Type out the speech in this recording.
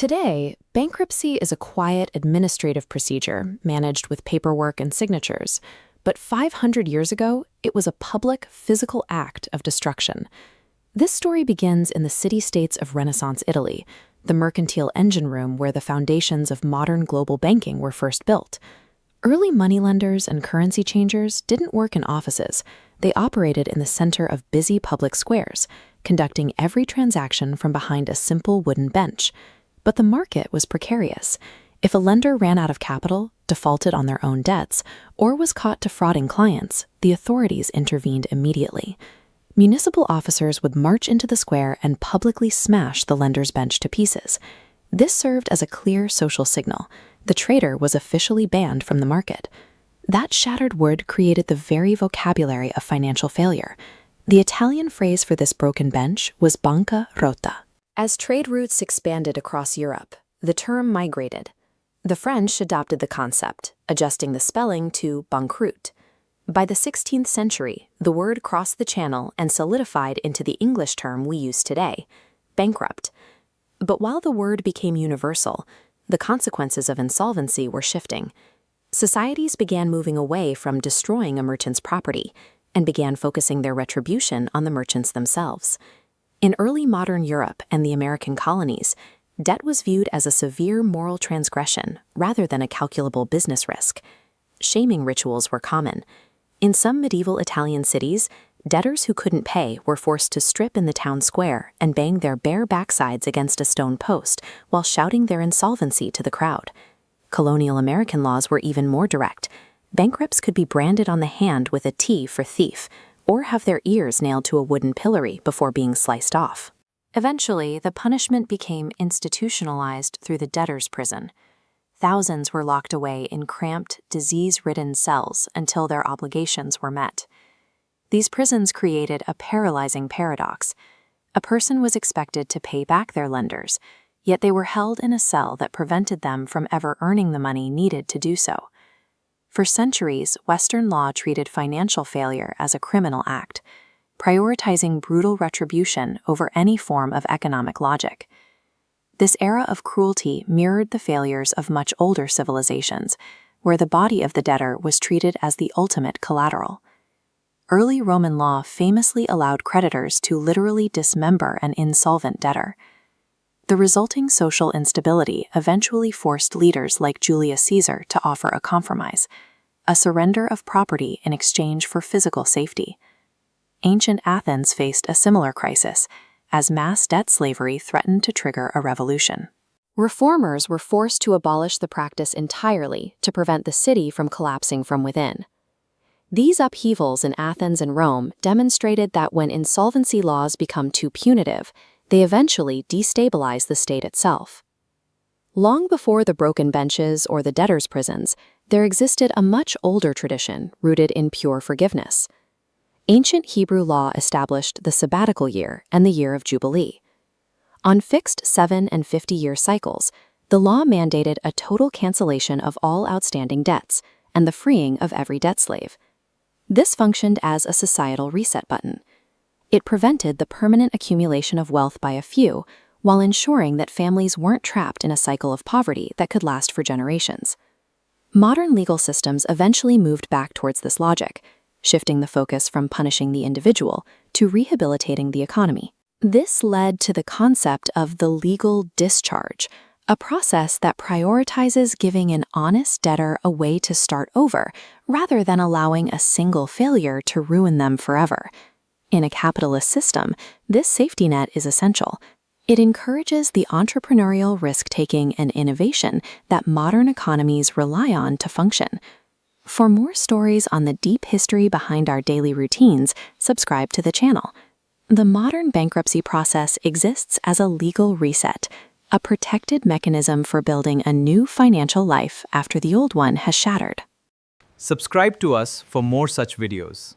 Today, bankruptcy is a quiet administrative procedure managed with paperwork and signatures. But 500 years ago, it was a public, physical act of destruction. This story begins in the city-states of Renaissance Italy, the mercantile engine room where the foundations of modern global banking were first built. Early moneylenders and currency changers didn't work in offices. They operated in the center of busy public squares, conducting every transaction from behind a simple wooden bench. But the market was precarious. If a lender ran out of capital, defaulted on their own debts, or was caught defrauding clients, the authorities intervened immediately. Municipal officers would march into the square and publicly smash the lender's bench to pieces. This served as a clear social signal. The trader was officially banned from the market. That shattered wood created the very vocabulary of financial failure. The Italian phrase for this broken bench was banca rotta. As trade routes expanded across Europe, the term migrated. The French adopted the concept, adjusting the spelling to banqueroute. By the 16th century, the word crossed the channel and solidified into the English term we use today, bankrupt. But while the word became universal, the consequences of insolvency were shifting. Societies began moving away from destroying a merchant's property and began focusing their retribution on the merchants themselves. In early modern Europe and the American colonies, debt was viewed as a severe moral transgression rather than a calculable business risk. Shaming rituals were common. In some medieval Italian cities, debtors who couldn't pay were forced to strip in the town square and bang their bare backsides against a stone post while shouting their insolvency to the crowd. Colonial American laws were even more direct. Bankrupts could be branded on the hand with a T for thief, or have their ears nailed to a wooden pillory before being sliced off. Eventually, the punishment became institutionalized through the debtors' prison. Thousands were locked away in cramped, disease-ridden cells until their obligations were met. These prisons created a paralyzing paradox. A person was expected to pay back their lenders, yet they were held in a cell that prevented them from ever earning the money needed to do so. For centuries, Western law treated financial failure as a criminal act, prioritizing brutal retribution over any form of economic logic. This era of cruelty mirrored the failures of much older civilizations, where the body of the debtor was treated as the ultimate collateral. Early Roman law famously allowed creditors to literally dismember an insolvent debtor. The resulting social instability eventually forced leaders like Julius Caesar to offer a compromise, a surrender of property in exchange for physical safety. Ancient Athens faced a similar crisis, as mass debt slavery threatened to trigger a revolution. Reformers were forced to abolish the practice entirely to prevent the city from collapsing from within. These upheavals in Athens and Rome demonstrated that when insolvency laws become too punitive, they eventually destabilize the state itself. Long before the broken benches or the debtors' prisons, there existed a much older tradition rooted in pure forgiveness. Ancient Hebrew law established the sabbatical year and the year of Jubilee. On fixed 7- and 50-year cycles, the law mandated a total cancellation of all outstanding debts and the freeing of every debt slave. This functioned as a societal reset button. It prevented the permanent accumulation of wealth by a few, while ensuring that families weren't trapped in a cycle of poverty that could last for generations. Modern legal systems eventually moved back towards this logic, shifting the focus from punishing the individual to rehabilitating the economy. This led to the concept of the legal discharge, a process that prioritizes giving an honest debtor a way to start over, rather than allowing a single failure to ruin them forever. In a capitalist system, this safety net is essential. It encourages the entrepreneurial risk-taking and innovation that modern economies rely on to function. For more stories on the deep history behind our daily routines, subscribe to the channel. The modern bankruptcy process exists as a legal reset, a protected mechanism for building a new financial life after the old one has shattered. Subscribe to us for more such videos.